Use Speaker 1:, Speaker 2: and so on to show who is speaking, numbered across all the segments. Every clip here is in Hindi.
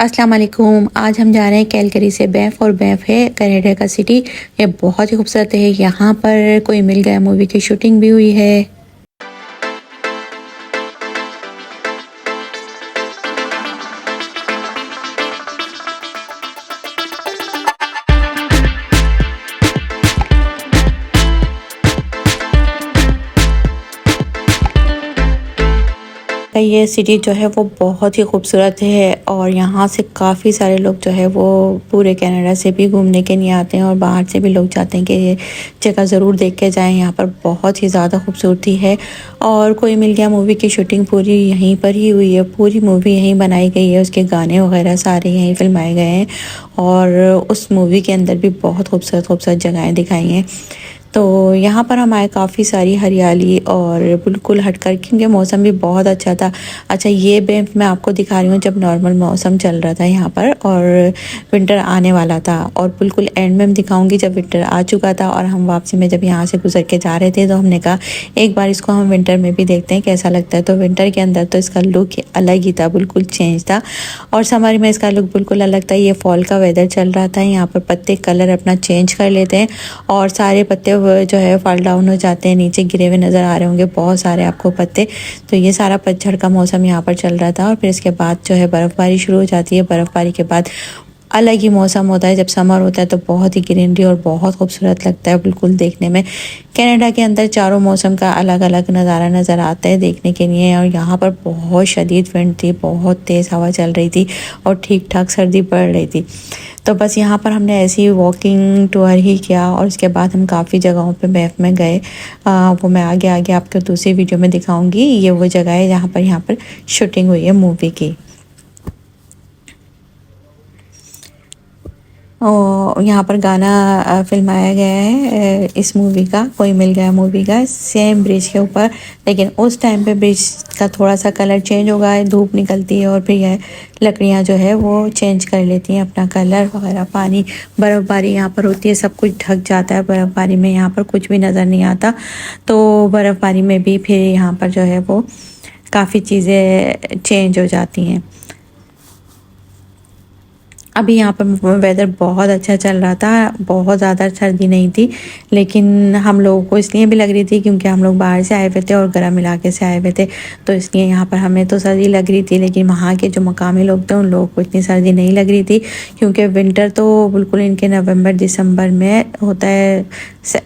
Speaker 1: अस्सलाम वालेकुम। आज हम जा रहे हैं कैलगरी से बैंफ, और बैंफ है कनाडा का सिटी। ये बहुत ही खूबसूरत है। यहाँ पर कोई मिल गया मूवी की शूटिंग भी हुई है। ये सिटी जो है वो बहुत ही खूबसूरत है, और यहाँ से काफ़ी सारे लोग जो है वो पूरे कनाडा से भी घूमने के लिए आते हैं, और बाहर से भी लोग चाहते हैं कि ये जगह ज़रूर देख के जाएं। यहाँ पर बहुत ही ज़्यादा खूबसूरती है। और कोई मिल गया मूवी की शूटिंग पूरी यहीं पर ही हुई है। पूरी मूवी यहीं बनाई गई है, उसके गाने वगैरह सारे यहीं फिल्माए गए हैं, और उस मूवी के अंदर भी बहुत खूबसूरत खूबसूरत जगहें दिखाई हैं। तो यहाँ पर हमारे काफ़ी सारी हरियाली और बिल्कुल हटकर, क्योंकि मौसम भी बहुत अच्छा था। अच्छा, ये बैंफ मैं आपको दिखा रही हूँ जब नॉर्मल मौसम चल रहा था यहाँ पर, और विंटर आने वाला था। और बिल्कुल एंड में दिखाऊंगी जब विंटर आ चुका था, और हम वापसी में जब यहाँ से गुजर के जा रहे थे तो हमने कहा एक बार इसको हम विंटर में भी देखते हैं कैसा लगता है। तो विंटर के अंदर तो इसका लुक अलग ही था, बिल्कुल चेंज था, और समर में इसका लुक बिल्कुल अलग था। ये फॉल का वेदर चल रहा था। यहाँ पर पत्ते कलर अपना चेंज कर लेते हैं, और सारे पत्ते जो है फॉल डाउन हो जाते हैं, नीचे गिरे हुए नज़र आ रहे होंगे बहुत सारे आपको पत्ते। तो ये सारा पतझड़ का मौसम यहाँ पर चल रहा था, और फिर इसके बाद जो है बर्फ़बारी शुरू हो जाती है। बर्फ़बारी के बाद अलग ही मौसम होता है। जब समर होता है तो बहुत ही ग्रीनरी और बहुत खूबसूरत लगता है बिल्कुल देखने में। कनाडा के अंदर चारों मौसम का अलग अलग नज़ारा नज़र आता है देखने के लिए। और यहाँ पर बहुत शदीद विंड थी, बहुत तेज़ हवा चल रही थी, और ठीक ठाक सर्दी पड़ रही थी। तो बस यहाँ पर हमने ऐसी ही वॉकिंग टूर ही किया, और उसके बाद हम काफ़ी जगहों पे बैंफ में गए। वो मैं आगे आगे आपको दूसरी वीडियो में दिखाऊंगी। ये वो जगह है जहाँ पर शूटिंग हुई है मूवी की। और यहाँ पर गाना फिल्माया गया है इस मूवी का, कोई मिल गया मूवी का, सेम ब्रिज के ऊपर। लेकिन उस टाइम पे ब्रिज का थोड़ा सा कलर चेंज होगा है, धूप निकलती है और फिर यह लकड़ियाँ जो है वो चेंज कर लेती हैं अपना कलर वगैरह। पानी, बर्फ़बारी यहाँ पर होती है, सब कुछ ढक जाता है बर्फ़बारी में, यहाँ पर कुछ भी नज़र नहीं आता। तो बर्फ़बारी में भी फिर यहाँ पर जो है वो काफ़ी चीज़ें चेंज हो जाती हैं। अभी यहाँ पर वेदर बहुत अच्छा चल रहा था, बहुत ज़्यादा सर्दी नहीं थी, लेकिन हम लोगों को इसलिए भी लग रही थी क्योंकि हम लोग बाहर से आए हुए थे और गर्म इलाके से आए हुए थे, तो इसलिए यहाँ पर हमें तो सर्दी लग रही थी। लेकिन वहाँ के जो मकामी लोग थे उन लोगों को इतनी सर्दी नहीं लग रही थी, क्योंकि विंटर तो बिल्कुल इनके नवंबर दिसंबर में होता है।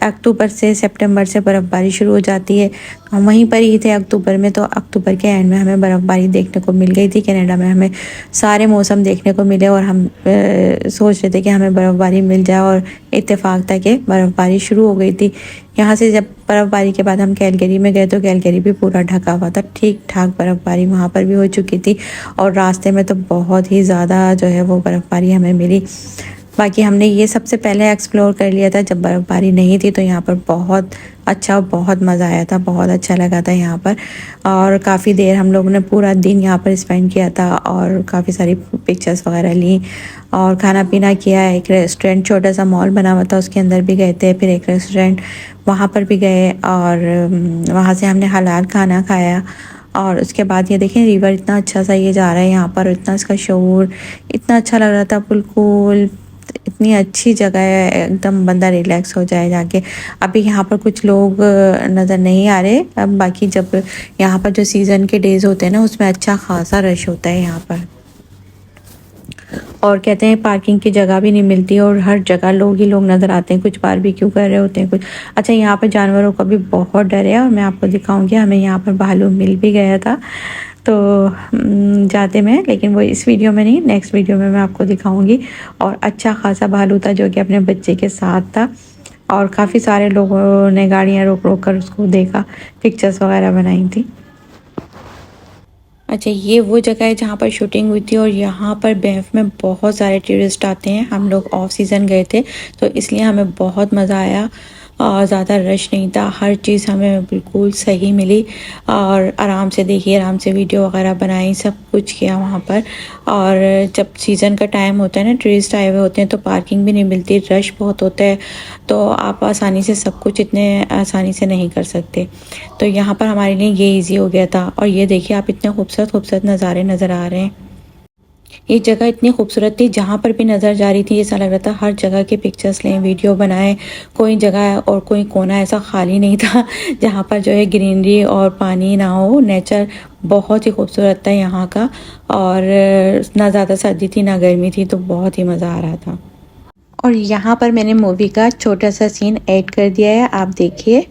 Speaker 1: अक्टूबर से सितंबर से बर्फ़बारी शुरू हो जाती है। हम वहीं पर ही थे अक्टूबर में, तो अक्टूबर के एंड में हमें बर्फ़बारी देखने को मिल गई थी। कनाडा में हमें सारे मौसम देखने को मिले, और हम सोच रहे थे कि हमें बर्फ़बारी मिल जाए, और इत्तेफाक था कि बर्फ़बारी शुरू हो गई थी। यहाँ से जब बर्फ़बारी के बाद हम कैलगरी में गए तो कैलगरी भी पूरा ढका हुआ था, ठीक ठाक बर्फ़बारी वहाँ पर भी हो चुकी थी, और रास्ते में तो बहुत ही ज़्यादा जो है वो बर्फ़बारी हमें मिली। बाकी हमने ये सबसे पहले एक्सप्लोर कर लिया था जब बर्फ़बारी नहीं थी, तो यहाँ पर बहुत अच्छा, बहुत मज़ा आया था, बहुत अच्छा लगा था यहाँ पर। और काफ़ी देर हम लोगों ने पूरा दिन यहाँ पर स्पेंड किया था, और काफ़ी सारी पिक्चर्स वगैरह ली, और खाना पीना किया। एक रेस्टोरेंट, छोटा सा मॉल बना हुआ था, उसके अंदर भी गए थे। फिर एक रेस्टोरेंट वहाँ पर भी गए, और वहाँ से हमने हलाल खाना खाया। और उसके बाद ये देखें, रिवर इतना अच्छा सा ये जा रहा है यहाँ पर, इतना इसका शोर, इतना अच्छा लग रहा था बिल्कुल। इतनी अच्छी जगह है, एकदम बंदा रिलैक्स हो जाए जाके। अभी यहाँ पर कुछ लोग नज़र नहीं आ रहे। अब बाकी जब यहाँ पर जो सीज़न के डेज़ होते हैं ना, उसमें अच्छा खासा रश होता है यहाँ पर। और कहते हैं पार्किंग की जगह भी नहीं मिलती, और हर जगह लोग ही लोग नज़र आते हैं, कुछ बारबेक्यू कर रहे होते हैं कुछ। अच्छा, यहाँ पर जानवरों का भी बहुत डर है, और मैं आपको दिखाऊंगी। हमें यहाँ पर भालू मिल भी गया था तो जाते में, लेकिन वो इस वीडियो में नहीं, नेक्स्ट वीडियो में मैं आपको दिखाऊंगी। और अच्छा खासा भालू था जो कि अपने बच्चे के साथ था, और काफ़ी सारे लोगों ने गाड़ियाँ रोक रोक कर उसको देखा, पिक्चर्स वगैरह बनाई थी। अच्छा, ये वो जगह है जहाँ पर शूटिंग हुई थी, और यहाँ पर बैंफ में बहुत सारे टूरिस्ट आते हैं। हम लोग ऑफ सीज़न गए थे, तो इसलिए हमें बहुत मज़ा आया, और ज़्यादा रश नहीं था, हर चीज़ हमें बिल्कुल सही मिली, और आराम से देखिए, आराम से वीडियो वगैरह बनाई, सब कुछ किया वहाँ पर। और जब सीज़न का टाइम होता है ना, टूरिस्ट आए हुए होते हैं, तो पार्किंग भी नहीं मिलती, रश बहुत होता है, तो आप आसानी से सब कुछ इतने आसानी से नहीं कर सकते। तो यहाँ पर हमारे लिए ये ईजी हो गया था। और ये देखिए, आप इतने खूबसूरत खूबसूरत नज़ारे नज़र आ रहे हैं। ये जगह इतनी खूबसूरत थी, जहाँ पर भी नज़र जा रही थी ऐसा लग रहा था हर जगह के पिक्चर्स लें, वीडियो बनाएं। कोई जगह और कोई कोना ऐसा खाली नहीं था जहाँ पर जो है ग्रीनरी और पानी ना हो। नेचर बहुत ही खूबसूरत था यहाँ का, और ना ज़्यादा सर्दी थी ना गर्मी थी, तो बहुत ही मज़ा आ रहा था। और यहाँ पर मैंने मूवी का छोटा सा सीन ऐड कर दिया है, आप देखिए।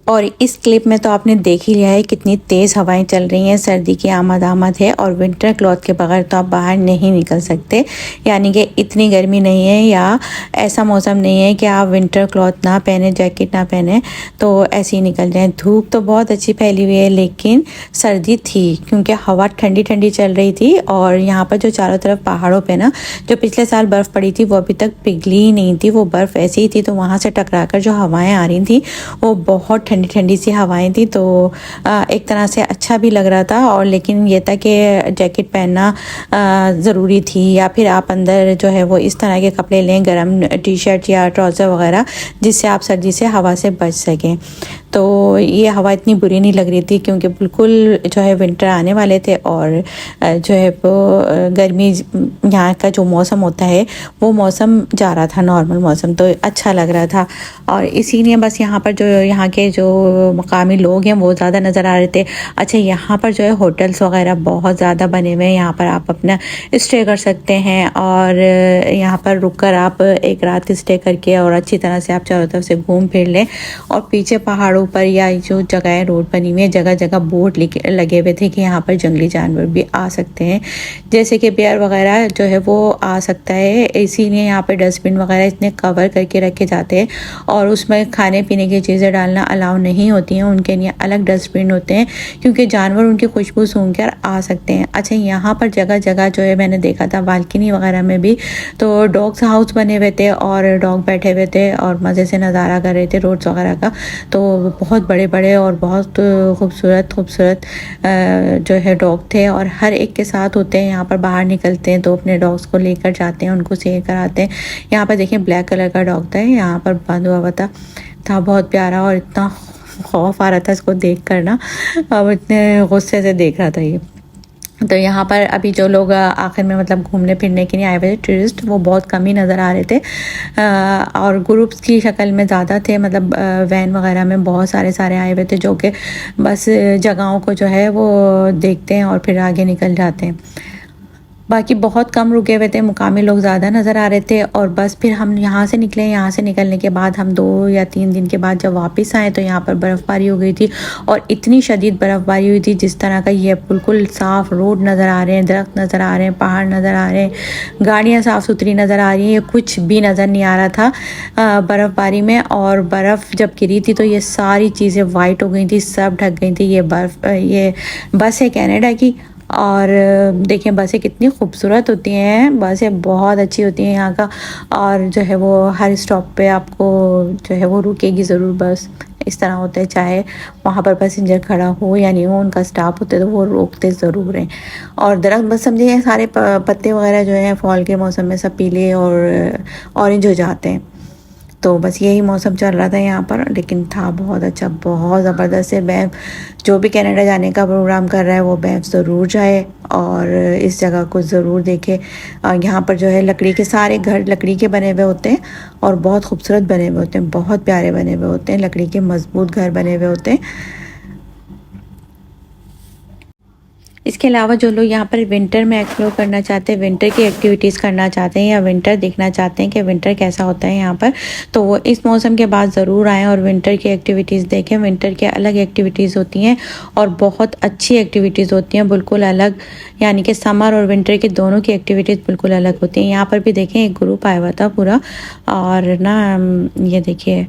Speaker 1: और इस क्लिप में तो आपने देख ही लिया है कितनी तेज़ हवाएं चल रही हैं, सर्दी की आमद है, और विंटर क्लॉथ के बगैर तो आप बाहर नहीं निकल सकते। यानी कि इतनी गर्मी नहीं है या ऐसा मौसम नहीं है कि आप विंटर क्लॉथ ना पहने, जैकेट ना पहने तो ऐसे ही निकल जाएं। धूप तो बहुत अच्छी फैली हुई है, लेकिन सर्दी थी क्योंकि हवा ठंडी ठंडी चल रही थी। और यहाँ पर जो चारों तरफ पहाड़ों पे ना जो पिछले साल बर्फ़ पड़ी थी वो अभी तक पिघली ही नहीं थी, वो बर्फ़ ऐसी ही थी। तो वहाँ से टकरा कर जो हवाएं आ रही थी वो बहुत ठंडी ठंडी सी हवाएं थी। तो एक तरह से अच्छा भी लग रहा था, और लेकिन ये था कि जैकेट पहनना ज़रूरी थी, या फिर आप अंदर जो है वो इस तरह के कपड़े लें, गर्म टी शर्ट या ट्राउज़र वगैरह, जिससे आप सर्दी से हवा से बच सकें। तो ये हवा इतनी बुरी नहीं लग रही थी क्योंकि बिल्कुल जो है विंटर आने वाले थे, और जो है वो गर्मी, यहाँ का जो मौसम होता है वो मौसम जा रहा था, नॉर्मल मौसम, तो अच्छा लग रहा था। और इसीलिए बस यहाँ पर जो यहाँ के जो मकामी लोग हैं वो ज़्यादा नज़र आ रहे थे। अच्छा, यहाँ पर जो है होटल्स वगैरह बहुत ज़्यादा बने हुए हैं, यहाँ पर आप अपना स्टे कर सकते हैं, और यहाँ पर रुक कर आप एक रात स्टे करके और अच्छी तरह से आप चारों तरफ से घूम फिर लें। और पीछे पहाड़ों पर या जो जगह रोड बनी हुई है, जगह जगह बोर्ड लगे हुए थे कि यहाँ पर जंगली जानवर भी आ सकते हैं, जैसे कि बेयर वगैरह जो है वो आ सकता है। इसीलिए यहाँ पर डस्टबिन वगैरह इतने कवर करके रखे जाते हैं, और उसमें खाने पीने की चीज़ें डालना अलाउ नहीं होती हैं, उनके लिए अलग डस्टबिन होते हैं क्योंकि जानवर उनकी खुशबू सूंघ कर आ सकते हैं। अच्छा, यहाँ पर जगह जगह जो है मैंने देखा था बालकनी वगैरह में भी तो डॉग्स हाउस बने हुए थे, और डॉग बैठे हुए थे और मज़े से नज़ारा कर रहे थे रोड्स वगैरह का। तो बहुत बड़े बड़े और बहुत खूबसूरत खूबसूरत जो है डॉग थे, और हर एक के साथ होते हैं। यहाँ पर बाहर निकलते हैं तो अपने डॉग्स को लेकर जाते हैं, उनको सैर कराते हैं। यहाँ पर देखिए ब्लैक कलर का डॉग था, यहाँ पर बंद हुआ था बहुत प्यारा, और इतना खौफ आ रहा था इसको देख कर ना, अब इतने गुस्से से देख रहा था ये। तो यहाँ पर अभी जो लोग आखिर में मतलब घूमने फिरने के लिए आए हुए थे टूरिस्ट, वो बहुत कम ही नज़र आ रहे थे, और ग्रुप्स की शक्ल में ज़्यादा थे। मतलब वैन वगैरह में बहुत सारे आए हुए थे जो कि बस जगहों को जो है वो देखते हैं और फिर आगे निकल जाते हैं। बाकी बहुत कम रुके हुए थे, मुकामी लोग ज़्यादा नज़र आ रहे थे। और बस फिर हम यहाँ से निकले। यहाँ से निकलने के बाद हम 2 या 3 दिन के बाद जब वापस आए तो यहाँ पर बर्फ़बारी हो गई थी, और इतनी शदीद बर्फ़बारी हुई थी जिस तरह का ये बिल्कुल साफ़ रोड नज़र आ रहे हैं, दरख्त नज़र आ रहे हैं, पहाड़ नज़र आ रहे हैं, गाड़ियाँ साफ़ सुथरी नज़र आ रही हैं, कुछ भी नज़र नहीं आ रहा था बर्फ़बारी में। और बर्फ़ जब गिरी थी तो ये सारी चीज़ें वाइट हो गई थी, सब ढक गई थी। ये बस है कनाडा की, और देखिए बसें कितनी खूबसूरत होती हैं, बसें बहुत अच्छी होती हैं यहाँ का। और जो है वो हर स्टॉप पे आपको जो है वो रुकेगी ज़रूर बस, इस तरह होता है। चाहे वहाँ पर पैसेंजर खड़ा हो या नहीं हो, उनका स्टाफ होते तो वो रोकते ज़रूर हैं। और दरख्त बस समझिए सारे पत्ते वगैरह जो हैं फॉल के मौसम में सब पीले और ऑरेंज हो जाते हैं। तो बस यही मौसम चल रहा था यहाँ पर, लेकिन था बहुत अच्छा, बहुत ज़बरदस्त है। बैफ जो भी कनाडा जाने का प्रोग्राम कर रहा है वो बैफ ज़रूर जाए और इस जगह को ज़रूर देखे। यहाँ पर जो है लकड़ी के सारे घर लकड़ी के बने हुए होते हैं, और बहुत खूबसूरत बने हुए होते हैं, बहुत प्यारे बने हुए होते हैं, लकड़ी के मजबूत घर बने हुए होते हैं। इसके अलावा जो लोग यहाँ पर विंटर में एक्सप्लोर करना चाहते हैं, विंटर की एक्टिविटीज़ करना चाहते हैं, या विंटर देखना चाहते हैं कि विंटर कैसा होता है यहाँ पर, तो वो इस मौसम के बाद ज़रूर आएँ और विंटर की एक्टिविटीज़ देखें। विंटर की अलग एक्टिविटीज़ होती हैं और बहुत अच्छी एक्टिविटीज़ होती हैं, बिल्कुल अलग। यानी कि समर और विंटर की दोनों की एक्टिविटीज़ बिल्कुल अलग होती हैं। यहाँ पर भी देखें एक ग्रुप आया हुआ था पूरा, और ना ये देखिए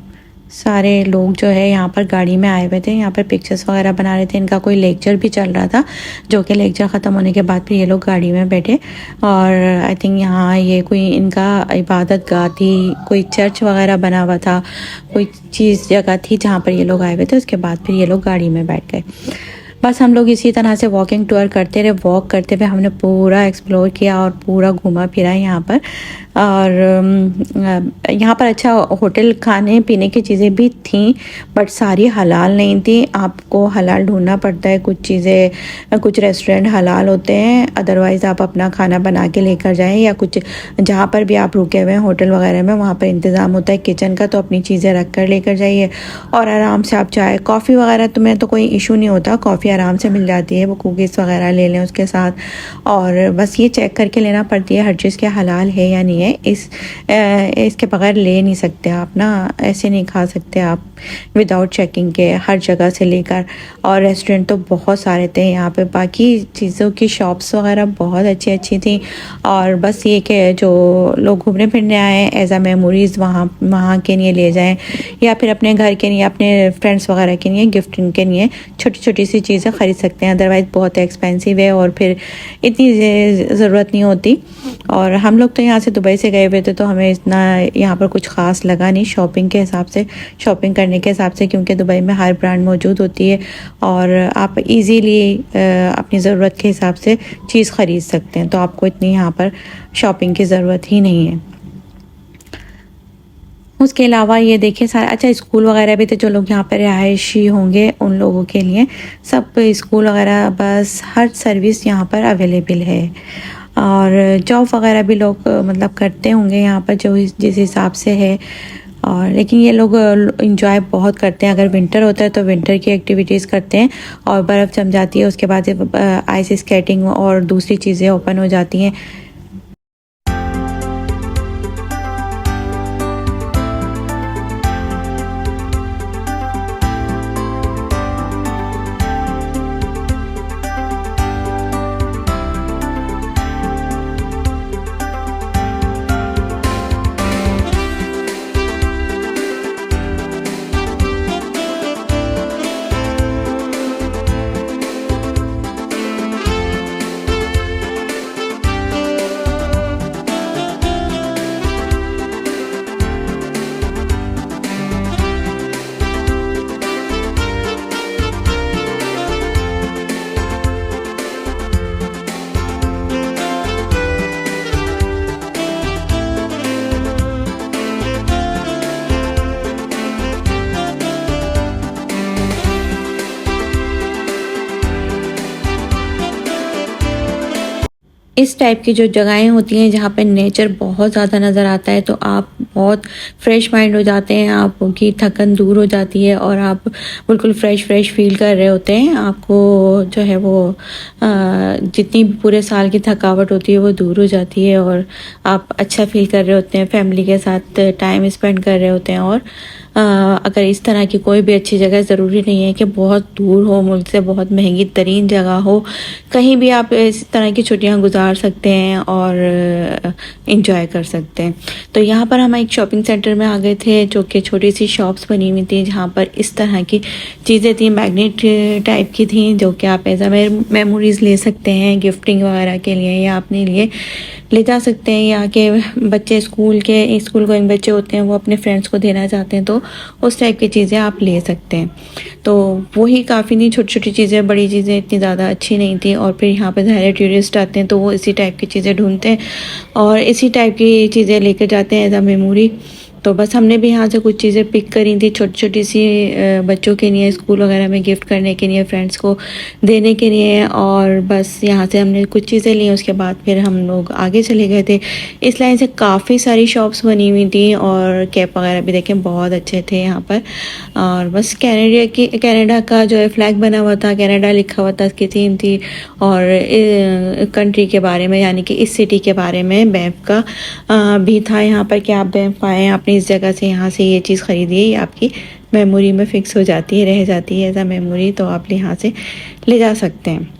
Speaker 1: सारे लोग जो है यहाँ पर गाड़ी में आए हुए थे, यहाँ पर पिक्चर्स वगैरह बना रहे थे। इनका कोई लेक्चर भी चल रहा था, जो कि लेक्चर ख़त्म होने के बाद फिर ये लोग गाड़ी में बैठे। और आई थिंक यहाँ ये कोई इनका इबादत गाह थी, कोई चर्च वगैरह बना हुआ था, कोई चीज़ जगह थी जहाँ पर ये लोग आए हुए थे। उसके बाद फिर ये लोग गाड़ी में बैठ गए। बस हम लोग इसी तरह से वॉकिंग टूर करते रहे। वॉक करते हुए हमने पूरा एक्सप्लोर किया और पूरा घूमा फिरा यहाँ पर। और यहाँ पर अच्छा होटल खाने पीने की चीज़ें भी थीं, बट सारी हलाल नहीं थी। आपको हलाल ढूंढना पड़ता है। कुछ चीज़ें, कुछ रेस्टोरेंट हलाल होते हैं, अदरवाइज़ आप अपना खाना बना के लेकर जाएं, या कुछ जहाँ पर भी आप रुके हुए हैं होटल वगैरह में, वहाँ पर इंतज़ाम होता है किचन का, तो अपनी चीज़ें रख कर लेकर जाइए और आराम से आप चाय कॉफ़ी वगैरह तो में तो कोई इशू नहीं होता, कॉफ़ी आराम से मिल जाती है। वो कुकीज़ वगैरह ले लें उसके साथ। और बस ये चेक करके लेना पड़ती है हर चीज़ के हलाल है या नहीं है। इसके बगैर ले नहीं सकते आप ना, ऐसे नहीं खा सकते आप विदाउट चेकिंग के हर जगह से लेकर। और रेस्टोरेंट तो बहुत सारे थे यहाँ पे। बाकी चीज़ों की शॉप्स वगैरह बहुत अच्छी अच्छी थी। और बस ये कि जो लोग घूमने फिरने आए एज आ मेमोरीज़ वहाँ के लिए ले जाएं, या फिर अपने घर के लिए, अपने फ्रेंड्स वगैरह के लिए गिफ्टिंग के लिए छोटी छोटी सी चीज़ें ख़रीद सकते हैं। अदरवाइज़ बहुत एक्सपेंसिव है और फिर इतनी ज़रूरत नहीं होती। और हम लोग तो यहाँ से दुबई से गए हुए थे, तो हमें इतना यहाँ पर कुछ ख़ास लगा नहीं शॉपिंग के हिसाब से, शॉपिंग करने के हिसाब से, क्योंकि दुबई में हर ब्रांड मौजूद होती है और आप इजीली अपनी ज़रूरत के हिसाब से चीज़ ख़रीद सकते हैं। तो आपको इतनी यहाँ पर शॉपिंग की ज़रूरत ही नहीं है। उसके अलावा ये देखिए सारा अच्छा स्कूल वगैरह भी थे। जो लोग यहाँ पर रिहायशी होंगे उन लोगों के लिए सब स्कूल वगैरह, बस हर सर्विस यहाँ पर अवेलेबल है। और जॉब वगैरह भी लोग मतलब करते होंगे यहाँ पर जो जिस हिसाब से है। और लेकिन ये लोग इंजॉय बहुत करते हैं। अगर विंटर होता है तो विंटर की एक्टिविटीज़ करते हैं, और बर्फ़ जम जाती है उसके बाद आइस स्केटिंग और दूसरी चीज़ें ओपन हो जाती हैं। इस टाइप की जो जगहें होती हैं जहाँ पे नेचर बहुत ज़्यादा नज़र आता है, तो आप बहुत फ्रेश माइंड हो जाते हैं, आपकी थकन दूर हो जाती है और आप बिल्कुल फ्रेश फील कर रहे होते हैं। आपको जो है वो जितनी भी पूरे साल की थकावट होती है वो दूर हो जाती है और आप अच्छा फील कर रहे होते हैं, फैमिली के साथ टाइम स्पेंड कर रहे होते हैं। और अगर इस तरह की कोई भी अच्छी जगह, ज़रूरी नहीं है कि बहुत दूर हो, मुल्क से बहुत महंगी तरीन जगह हो, कहीं भी आप इस तरह की छुट्टियां गुजार सकते हैं और इंजॉय कर सकते हैं। तो यहाँ पर हम एक शॉपिंग सेंटर में आ गए थे, जो कि छोटी सी शॉप्स बनी हुई थी जहाँ पर इस तरह की चीज़ें थी, मैग्नेट टाइप की थी, जो कि आप एज अ मेमोरीज़ ले सकते हैं गिफ्टिंग वगैरह के लिए, या अपने लिए ले जा सकते हैं। यहाँ के बच्चे स्कूल गोइंग बच्चे होते हैं, वो अपने फ्रेंड्स को देना चाहते हैं, तो उस टाइप की चीज़ें आप ले सकते हैं। तो वही काफ़ी नहीं, छोटी छोटी चीज़ें, बड़ी चीज़ें इतनी ज़्यादा अच्छी नहीं थी। और फिर यहाँ पे ज़ाहिर टूरिस्ट आते हैं तो वो इसी टाइप की चीज़ें ढूंढते हैं और इसी टाइप की चीज़ें लेकर जाते हैं एज अ मेमोरी। तो बस हमने भी यहाँ से कुछ चीज़ें पिक करी थी छोटी छोटी सी, बच्चों के लिए स्कूल वगैरह में गिफ्ट करने के लिए, फ्रेंड्स को देने के लिए। और बस यहाँ से हमने कुछ चीज़ें ली, उसके बाद फिर हम लोग आगे चले गए थे। इस लाइन से काफ़ी सारी शॉप्स बनी हुई थी और कैप वगैरह भी देखें बहुत अच्छे थे यहाँ पर। और बस कनाडा का जो है फ्लैग बना हुआ था, कनाडा लिखा हुआ था, उसकी थीम थी। और कंट्री के बारे में, यानी कि इस सिटी के बारे में बैंफ का भी था यहाँ पर कि आप बैंफ आएँ, आपने इस जगह से यहाँ से ये चीज़ ख़रीदी है, ये आपकी मेमोरी में फ़िक्स हो जाती है, रह जाती है एज अ मेमोरी, तो आप यहाँ से ले जा सकते हैं।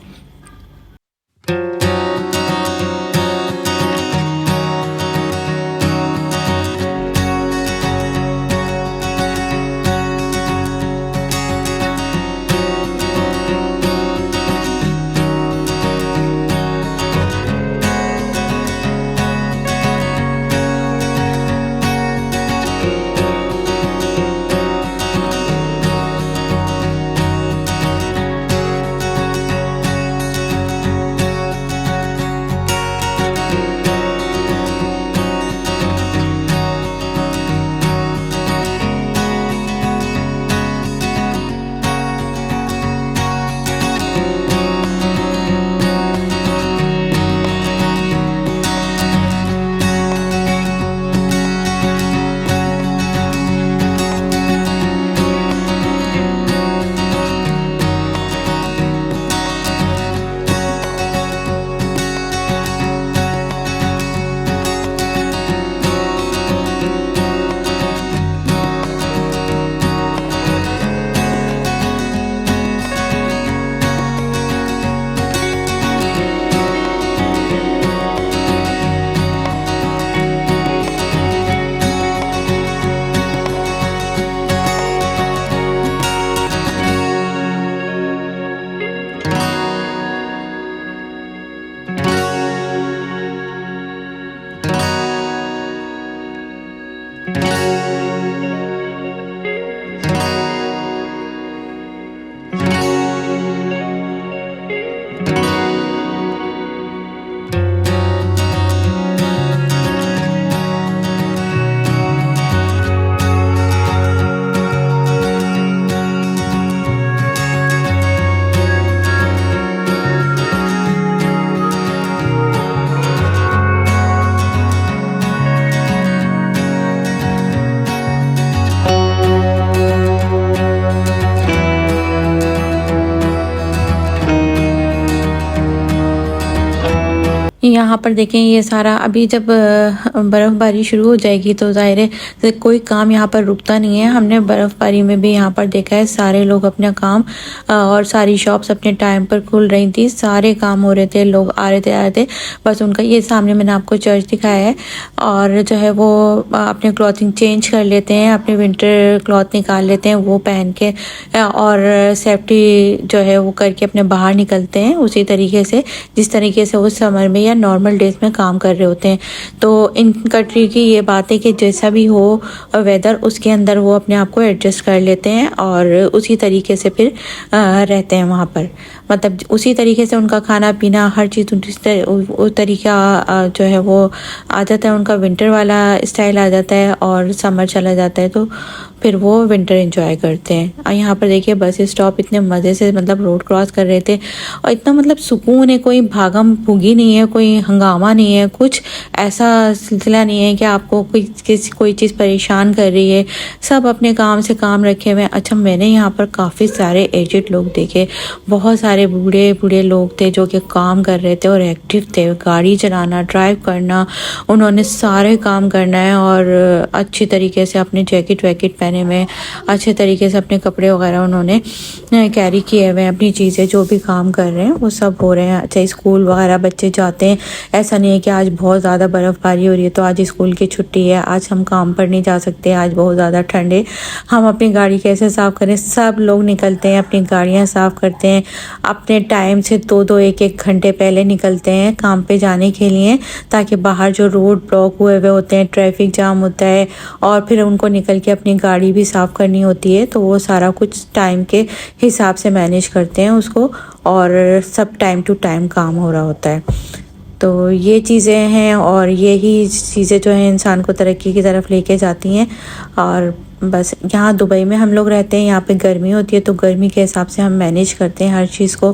Speaker 1: यहाँ पर देखें ये सारा अभी जब बर्फ़बारी शुरू हो जाएगी तो ज़ाहिर है कोई काम यहाँ पर रुकता नहीं है। हमने बर्फ़बारी में भी यहाँ पर देखा है सारे लोग अपना काम और सारी शॉप्स अपने टाइम पर खुल रही थी, सारे काम हो रहे थे, लोग आ रहे थे। बस उनका ये सामने मैंने आपको चर्च दिखाया है और जो है वो अपने क्लॉथिंग चेंज कर लेते हैं, अपने विंटर क्लॉथ निकाल लेते हैं वो पहन के और सेफ्टी जो है वो करके अपने बाहर निकलते हैं उसी तरीके से जिस तरीके से वो समर में या नॉर्मल डेज में काम कर रहे होते हैं। तो इन कंट्री की ये बात है कि जैसा भी हो वेदर उसके अंदर वो अपने आप को एडजस्ट कर लेते हैं और उसी तरीके से फिर रहते हैं वहाँ पर। मतलब उसी तरीके से उनका खाना पीना हर चीज़ उस तरीका जो है वो आ जाता है, उनका विंटर वाला स्टाइल आ जाता है और समर चला जाता है तो फिर वो विंटर एंजॉय करते हैं। और यहाँ पर देखिए बस स्टॉप इतने मज़े से मतलब रोड क्रॉस कर रहे थे और इतना मतलब सुकून है, कोई भागम भूगी नहीं है, कोई हंगामा नहीं है, कुछ ऐसा सिलसिला नहीं है कि आपको कोई चीज़ परेशान कर रही है। सब अपने काम से काम रखे हुए। अच्छा मैंने यहाँ पर काफ़ी सारे एजेड लोग देखे, बहुत सारे बूढ़े बूढ़े लोग थे जो कि काम कर रहे थे और एक्टिव थे, गाड़ी चलाना, ड्राइव करना, उन्होंने सारे काम करना है और अच्छी तरीके से अपने जैकेट वैकेट पहने हुए, अच्छे तरीके से अपने कपड़े वगैरह उन्होंने कैरी किए हुए हैं, अपनी चीज़ें जो भी काम कर रहे हैं वो सब हो रहे हैं। अच्छा स्कूल वगैरह बच्चे जाते हैं, ऐसा नहीं है कि आज बहुत ज़्यादा बर्फ़बारी हो रही है तो आज स्कूल की छुट्टी है, आज हम काम पर नहीं जा सकते, आज बहुत ज़्यादा ठंड है, हम अपनी गाड़ी कैसे साफ़ करें। सब लोग निकलते हैं, अपनी गाड़ियाँ साफ़ करते हैं, अपने टाइम से 2-2 1-1 घंटे पहले निकलते हैं काम पे जाने के लिए ताकि बाहर जो रोड ब्लॉक हुए हुए होते हैं, ट्रैफिक जाम होता है और फिर उनको निकल के अपनी गाड़ी भी साफ़ करनी होती है तो वो सारा कुछ टाइम के हिसाब से मैनेज करते हैं उसको और सब टाइम टू टाइम काम हो रहा होता है। तो ये चीज़ें हैं और यही चीज़ें जो हैं इंसान को तरक्की की तरफ लेके जाती हैं। और बस यहाँ दुबई में हम लोग रहते हैं, यहाँ पे गर्मी होती है तो गर्मी के हिसाब से हम मैनेज करते हैं हर चीज़ को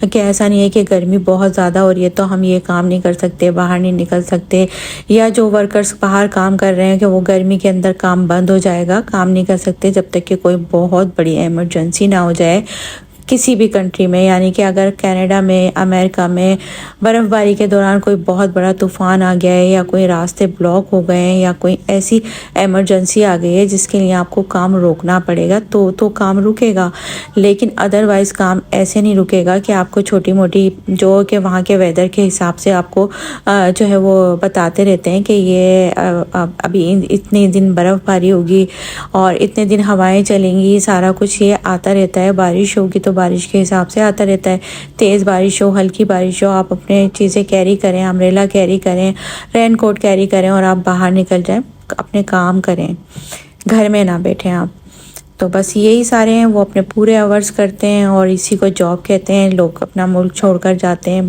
Speaker 1: कि ऐसा नहीं है कि गर्मी बहुत ज़्यादा हो रही है तो हम ये काम नहीं कर सकते, बाहर नहीं निकल सकते, या जो वर्कर्स बाहर काम कर रहे हैं कि वो गर्मी के अंदर काम बंद हो जाएगा, काम नहीं कर सकते जब तक कि कोई बहुत बड़ी इमरजेंसी ना हो जाए किसी भी कंट्री में। यानी कि अगर कनाडा में, अमेरिका में बर्फ़बारी के दौरान कोई बहुत बड़ा तूफ़ान आ गया है या कोई रास्ते ब्लॉक हो गए हैं या कोई ऐसी इमरजेंसी आ गई है जिसके लिए आपको काम रोकना पड़ेगा तो काम रुकेगा, लेकिन अदरवाइज़ काम ऐसे नहीं रुकेगा कि आपको छोटी मोटी जो कि वहाँ के वेदर के हिसाब से आपको जो है वो बताते रहते हैं कि ये अभी इतने दिन बर्फ़बारी होगी और इतने दिन हवाएं चलेंगी, सारा कुछ ये आता रहता है। बारिश होगी तो बारिश के हिसाब से आता रहता है, तेज़ बारिश हो, हल्की बारिश हो, आप अपने चीज़ें कैरी करें, अम्ब्रेला कैरी करें, रेन कोट कैरी करें और आप बाहर निकल जाएं, अपने काम करें, घर में ना बैठें आप। तो बस यही सारे हैं, वो अपने पूरे आवर्स करते हैं और इसी को जॉब कहते हैं। लोग अपना मुल्क छोड़कर जाते हैं,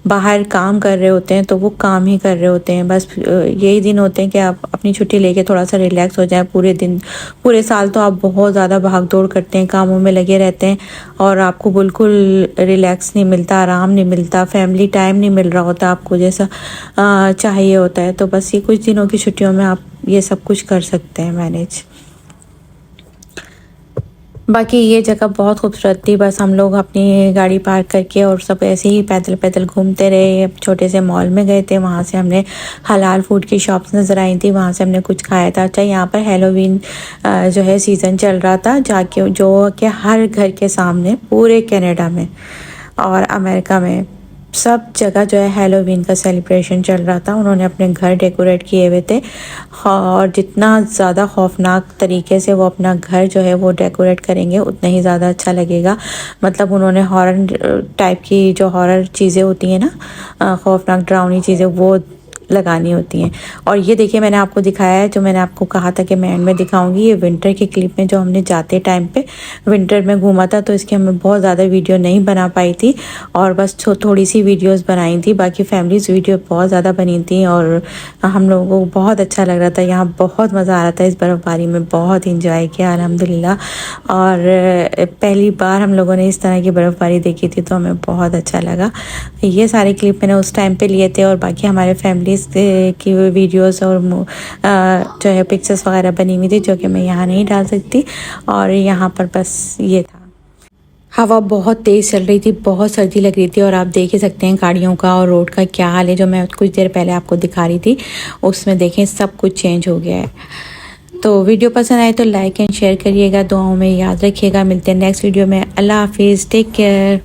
Speaker 1: बाहर काम कर रहे होते हैं तो वो काम ही कर रहे होते हैं। बस यही दिन होते हैं कि आप अपनी छुट्टी लेके थोड़ा सा रिलैक्स हो जाए। पूरे दिन, पूरे साल तो आप बहुत ज़्यादा भाग दौड़ करते हैं, कामों में लगे रहते हैं और आपको बिल्कुल रिलैक्स नहीं मिलता, आराम नहीं मिलता, फैमिली टाइम नहीं मिल रहा होता आपको जैसा चाहिए होता है। तो बस ये कुछ दिनों की छुट्टियों में आप ये सब कुछ कर सकते हैं मैनेज। बाकी ये जगह बहुत खूबसूरत थी। बस हम लोग अपनी गाड़ी पार्क करके और सब ऐसे ही पैदल पैदल घूमते रहे। छोटे से मॉल में गए थे, वहाँ से हमने हलाल फूड की शॉप्स नज़र आई थी, वहाँ से हमने कुछ खाया था। अच्छा यहाँ पर हैलोवीन जो है सीज़न चल रहा था जाके, जो कि हर घर के सामने पूरे कनाडा में और अमेरिका में सब जगह जो है हैलोवीन का सेलिब्रेशन चल रहा था। उन्होंने अपने घर डेकोरेट किए हुए थे और जितना ज़्यादा खौफनाक तरीके से वो अपना घर जो है वो डेकोरेट करेंगे उतना ही ज़्यादा अच्छा लगेगा। मतलब उन्होंने हॉरर टाइप की जो हॉरर चीज़ें होती हैं ना, खौफनाक डरावनी चीज़ें वो लगानी होती हैं। और ये देखिए मैंने आपको दिखाया है, जो मैंने आपको कहा था कि मैं एंड में दिखाऊंगी, ये विंटर के क्लिप में जो हमने जाते टाइम पे विंटर में घूमा था तो इसकी हमें बहुत ज़्यादा वीडियो नहीं बना पाई थी और बस थोड़ी सी वीडियोस बनाई थी। बाकी फैमिलीज़ वीडियो बहुत ज़्यादा बनी थी और हम लोगों को बहुत अच्छा लग रहा था। यहाँ बहुत मज़ा आ रहा था, इस बर्फ़बारी में बहुत इंजॉय किया अल्हम्दुलिल्लाह। और पहली बार हम लोगों ने इस तरह की बर्फ़बारी देखी थी तो हमें बहुत अच्छा लगा। ये सारे क्लिप मैंने उस टाइम पे लिए थे और बाकी हमारे फैमिली की वीडियोस और जो है पिक्चर्स वगैरह बनी हुई थी जो कि मैं यहाँ नहीं डाल सकती। और यहाँ पर बस ये था। हवा बहुत तेज़ चल रही थी, बहुत सर्दी लग रही थी और आप देख ही सकते हैं गाड़ियों का और रोड का क्या हाल है। जो मैं कुछ देर पहले आपको दिखा रही थी उसमें देखें सब कुछ चेंज हो गया है। तो वीडियो पसंद आए तो लाइक एंड शेयर करिएगा, दुआओं में याद रखिएगा। मिलते हैं नेक्स्ट वीडियो में। अल्लाह हाफिज़, टेक केयर।